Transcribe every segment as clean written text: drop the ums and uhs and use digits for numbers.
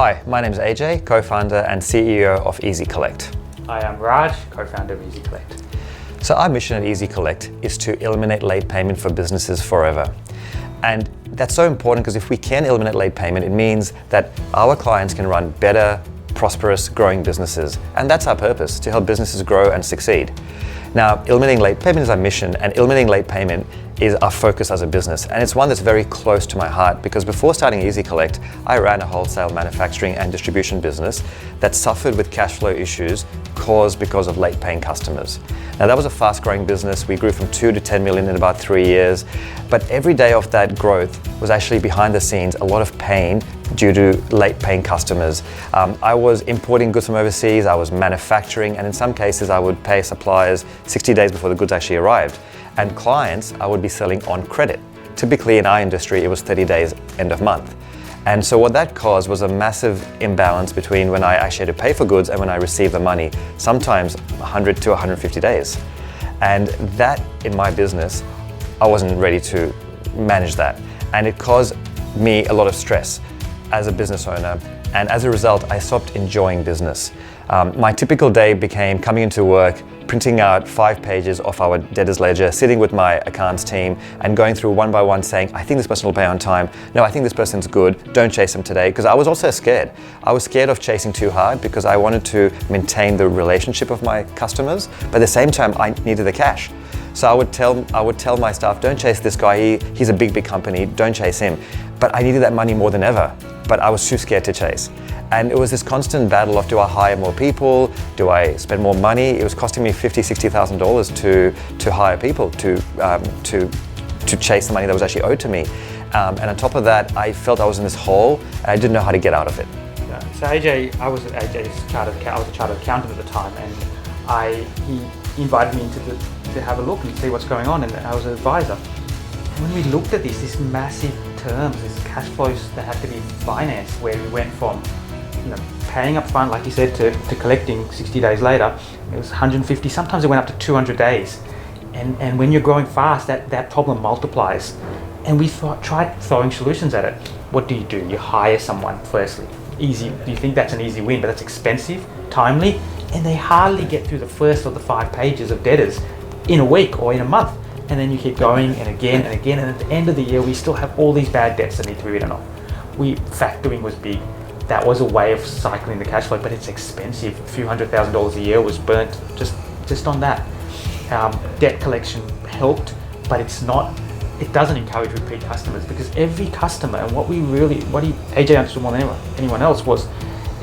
Hi, my name is AJ, co-founder and CEO of Ezy Collect. Hi, I'm Raj, co-founder of Ezy Collect. So our mission at Ezy Collect is to eliminate late payment for businesses forever. And that's so important because if we can eliminate late payment, it means that our clients can run better, prosperous, growing businesses. And that's our purpose, to help businesses grow and succeed. Now, eliminating late payment is our mission, and eliminating late payment is our focus as a business. And it's one that's very close to my heart because before starting Ezy Collect, I ran a wholesale manufacturing and distribution business that suffered with cash flow issues caused because of late paying customers. Now that was a fast growing business. We grew from 2 to 10 million in about 3 years. But every day of that growth was actually behind the scenes a lot of pain due to late paying customers. I was importing goods from overseas, I was manufacturing, and in some cases I would pay suppliers 60 days before the goods actually arrived. And clients, I would be selling on credit. Typically in our industry, it was 30 days end of month. And so what that caused was a massive imbalance between when I actually had to pay for goods and when I received the money, sometimes 100 to 150 days. And that, in my business, I wasn't ready to manage that. And it caused me a lot of stress as a business owner. And as a result, I stopped enjoying business. My typical day became coming into work, printing out 5 pages of our debtors ledger, sitting with my accounts team and going through one by one saying, I think this person will pay on time. No, I think this person's good. Don't chase them today. Because I was also scared. I was scared of chasing too hard because I wanted to maintain the relationship of my customers. But at the same time, I needed the cash. So I would tell my staff, don't chase this guy. He's a big company. Don't chase him. But I needed that money more than ever. But I was too scared to chase. And it was this constant battle of, do I hire more people? Do I spend more money? It was costing me $50,000, $60,000 to hire people to chase the money that was actually owed to me. And on top of that, I felt I was in this hole and I didn't know how to get out of it. Yeah. So I was at AJ's I was a chartered accountant at the time, and he invited me to have a look and see what's going on, and I was an advisor. And when we looked at these massive terms, these cash flows that had to be financed, where we went from paying up front, like you said, to collecting 60 days later. It was 150, sometimes it went up to 200 days. And when you're growing fast, that problem multiplies. And we tried throwing solutions at it. What do? You hire someone, firstly. Easy. Do you think that's an easy win? But that's expensive, timely, and they hardly get through the first of the 5 pages of debtors in a week or in a month. And then you keep going and again, and at the end of the year, we still have all these bad debts that need to be written off. Factoring was big. That was a way of cycling the cash flow, but it's expensive. A few $100,000 a year was burnt just on that. Debt collection helped, but it doesn't encourage repeat customers, because every customer, and what AJ understood more than anyone else, was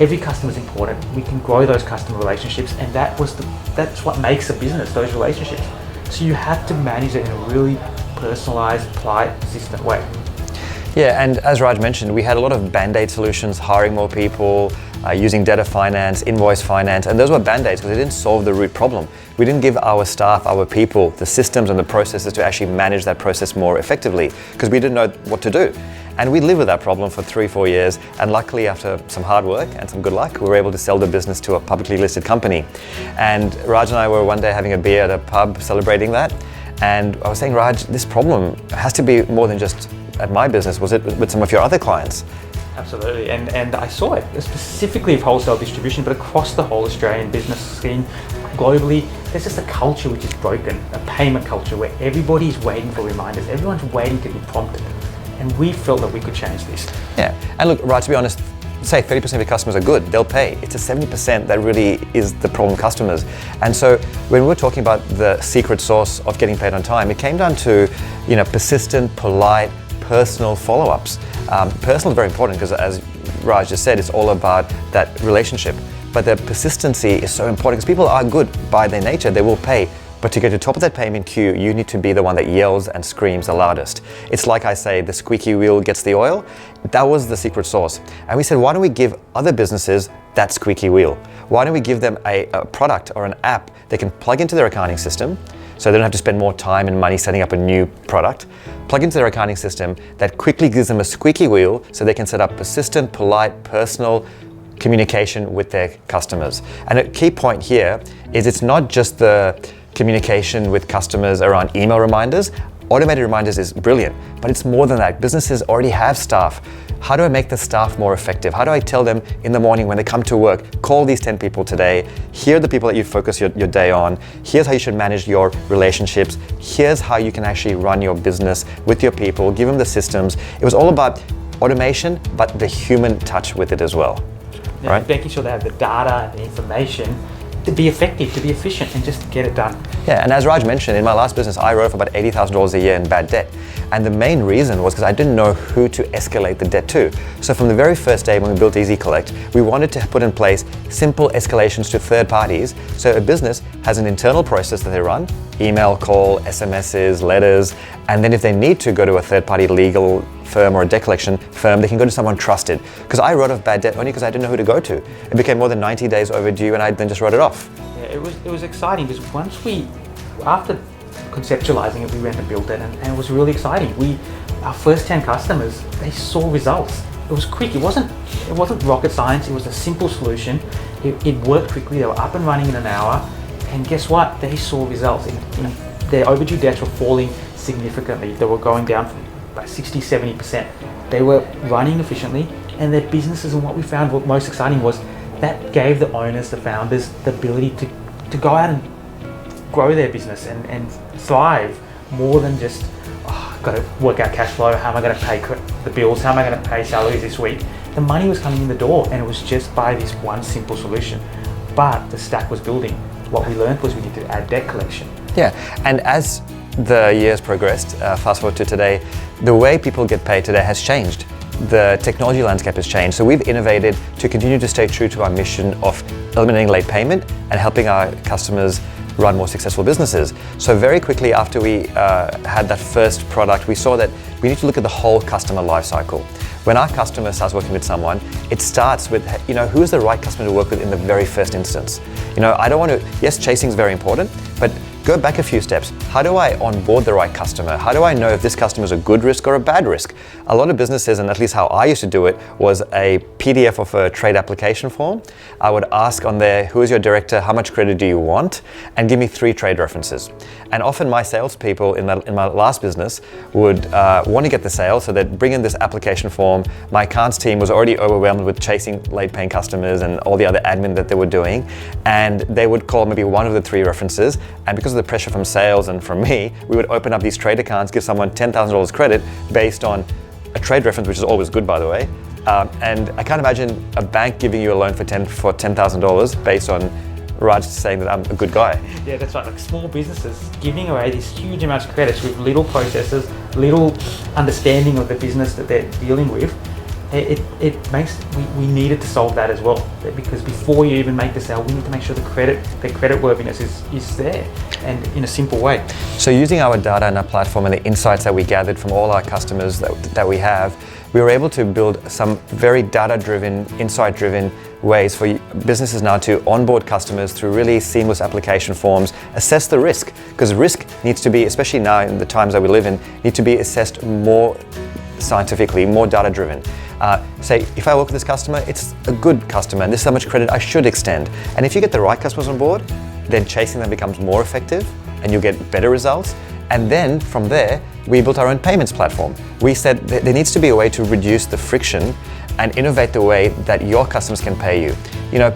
every customer is important. We can grow those customer relationships, and that's what makes a business, those relationships. So you have to manage it in a really personalized, polite, consistent way. Yeah, and as Raj mentioned, we had a lot of band-aid solutions, hiring more people, using debtor finance, invoice finance, and those were band-aids because they didn't solve the root problem. We didn't give our staff, our people, the systems and the processes to actually manage that process more effectively because we didn't know what to do. And we lived with that problem for 3-4 years, and luckily after some hard work and some good luck, we were able to sell the business to a publicly listed company. And Raj and I were one day having a beer at a pub celebrating that, and I was saying, Raj, this problem has to be more than just at my business. Was it with some of your other clients? Absolutely, and I saw it specifically of wholesale distribution, but across the whole Australian business scene, globally, there's just a culture which is broken, a payment culture where everybody's waiting for reminders, everyone's waiting to be prompted, and we felt that we could change this. Yeah, and look, Raj, to be honest, say 30% of your customers are good, they'll pay. It's a 70% that really is the problem customers. And so when we're talking about the secret sauce of getting paid on time, it came down to, persistent, polite, personal follow-ups. Personal is very important because, as Raj just said, it's all about that relationship. But the persistency is so important because people are good by their nature, they will pay. But to get to the top of that payment queue, you need to be the one that yells and screams the loudest. It's like I say, the squeaky wheel gets the oil. That was the secret sauce. And we said, why don't we give other businesses that squeaky wheel? Why don't we give them a product or an app they can plug into their accounting system, so they don't have to spend more time and money setting up a new product, plug into their accounting system that quickly gives them a squeaky wheel so they can set up persistent, polite, personal communication with their customers. And a key point here is it's not just the communication with customers around email reminders. Automated reminders is brilliant, but it's more than that. Businesses already have staff. How do I make the staff more effective? How do I tell them in the morning when they come to work, call these 10 people today, here are the people that you focus your day on, here's how you should manage your relationships, here's how you can actually run your business with your people, give them the systems. It was all about automation, but the human touch with it as well. Yeah, right? Making sure they have the data and the information to be effective, to be efficient, and just get it done. Yeah, and as Raj mentioned, in my last business, I wrote off about $80,000 a year in bad debt. And the main reason was because I didn't know who to escalate the debt to. So from the very first day when we built Ezy Collect, we wanted to put in place simple escalations to third parties. So a business has an internal process that they run, email, call, SMSs, letters, and then if they need to go to a third-party legal firm or a debt collection firm, they can go to someone trusted. Because I wrote off bad debt only because I didn't know who to go to. It became more than 90 days overdue and I then just wrote it off. Yeah, it was exciting because after conceptualizing it, we went and built it, and it was really exciting. Our first 10 customers, they saw results. It was quick. It wasn't rocket science. It was a simple solution. It worked quickly. They were up and running in an hour, and guess what? They saw results. Their overdue debts were falling significantly. They were going down from by 60-70%. They were running efficiently, and their businesses. And what we found most exciting was that gave the owners, the founders, the ability to go out and grow their business and thrive more than just, got to work out cash flow, how am I going to pay the bills, how am I going to pay salaries this week. The money was coming in the door, and it was just by this one simple solution. But the stack was building. What we learned was we need to add debt collection. Yeah, and as the years progressed, fast forward to today, the way people get paid today has changed. The technology landscape has changed. So we've innovated to continue to stay true to our mission of eliminating late payment and helping our customers run more successful businesses. So very quickly after we had that first product, we saw that we need to look at the whole customer life cycle. When our customer starts working with someone, it starts with, who is the right customer to work with in the very first instance. I don't want to, yes, chasing is very important, but go back a few steps. How do I onboard the right customer? How do I know if this customer is a good risk or a bad risk? A lot of businesses, and at least how I used to do it, was a PDF of a trade application form. I would ask on there, who is your director? How much credit do you want? And give me 3 trade references. And often my salespeople in my last business would want to get the sale, so they'd bring in this application form. My accounts team was already overwhelmed with chasing late paying customers and all the other admin that they were doing. And they would call maybe one of the 3 references. And because of the pressure from sales and from me, we would open up these trade accounts, give someone $10,000 credit based on a trade reference, which is always good, by the way. And I can't imagine a bank giving you a loan for $10,000 based on Raj saying that I'm a good guy. Yeah, that's right. Like small businesses giving away these huge amounts of credits with little processes, little understanding of the business that they're dealing with. It makes we needed to solve that as well, because before you even make the sale, we need to make sure the credit worthiness is there, and in a simple way. So using our data and our platform and the insights that we gathered from all our customers that we have, we were able to build some very data-driven, insight-driven ways for businesses now to onboard customers through really seamless application forms, assess the risk, because risk needs to be, especially now in the times that we live in, need to be assessed more scientifically, more data-driven. Say, if I work with this customer, it's a good customer, and this is how much credit I should extend. And if you get the right customers on board, then chasing them becomes more effective, and you get better results. And then from there, we built our own payments platform. We said that there needs to be a way to reduce the friction and innovate the way that your customers can pay you.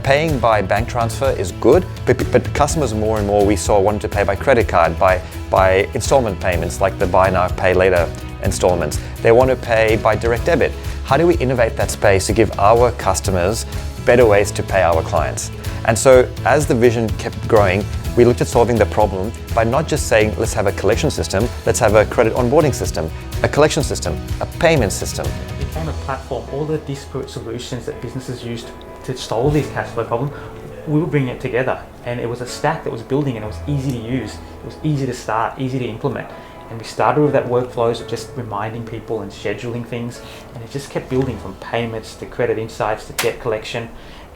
Paying by bank transfer is good, but customers more and more we saw wanted to pay by credit card, by installment payments, like the buy now, pay later installments. They want to pay by direct debit. How do we innovate that space to give our customers better ways to pay our clients? And so as the vision kept growing, we looked at solving the problem by not just saying, let's have a collection system, let's have a credit onboarding system, a collection system, a payment system. It became a platform. All the disparate solutions that businesses used to solve these cash flow problems, we were bringing it together. And it was a stack that was building, and it was easy to use. It was easy to start, easy to implement. And we started with that workflows of just reminding people and scheduling things, and it just kept building from payments to credit insights to debt collection.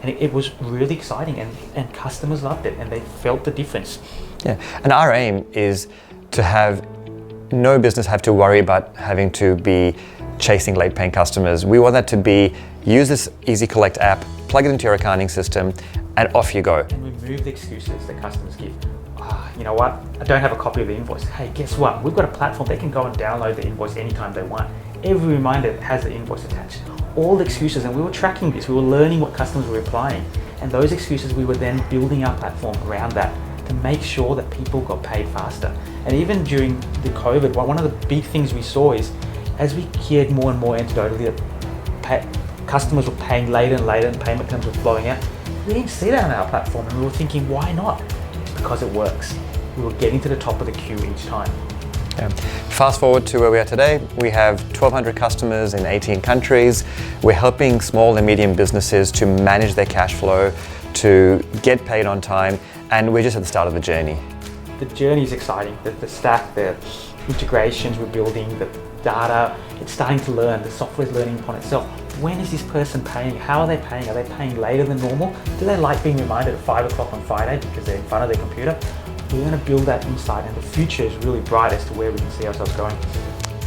And it was really exciting, and customers loved it, and they felt the difference. Yeah, and our aim is to have no business have to worry about having to be chasing late paying customers. We want that to be, use this Ezy Collect app, plug it into your accounting system, and off you go. And remove the excuses that customers give. you know what, I don't have a copy of the invoice. Hey, guess what? We've got a platform. They can go and download the invoice anytime they want. Every reminder has the invoice attached. All the excuses, and we were tracking this. We were learning what customers were replying. And those excuses, we were then building our platform around that to make sure that people got paid faster. And even during the COVID, one of the big things we saw is as we geared more and more anecdotally that customers were paying later and later and payment terms were blowing out, we didn't see that on our platform, and we were thinking, why not? It's because it works. We were getting to the top of the queue each time. Yeah. Fast forward to where we are today, we have 1,200 customers in 18 countries. We're helping small and medium businesses to manage their cash flow, to get paid on time, and we're just at the start of the journey. The journey is exciting. The stack, the integrations we're building, the data, it's starting to learn. The software is learning upon itself. When is this person paying? How are they paying? Are they paying later than normal? Do they like being reminded at 5 o'clock on Friday because they're in front of their computer? We're going to build that insight, and the future is really bright as to where we can see ourselves going.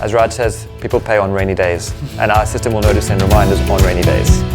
As Raj says, people pay on rainy days, and our system will notice and remind us on rainy days.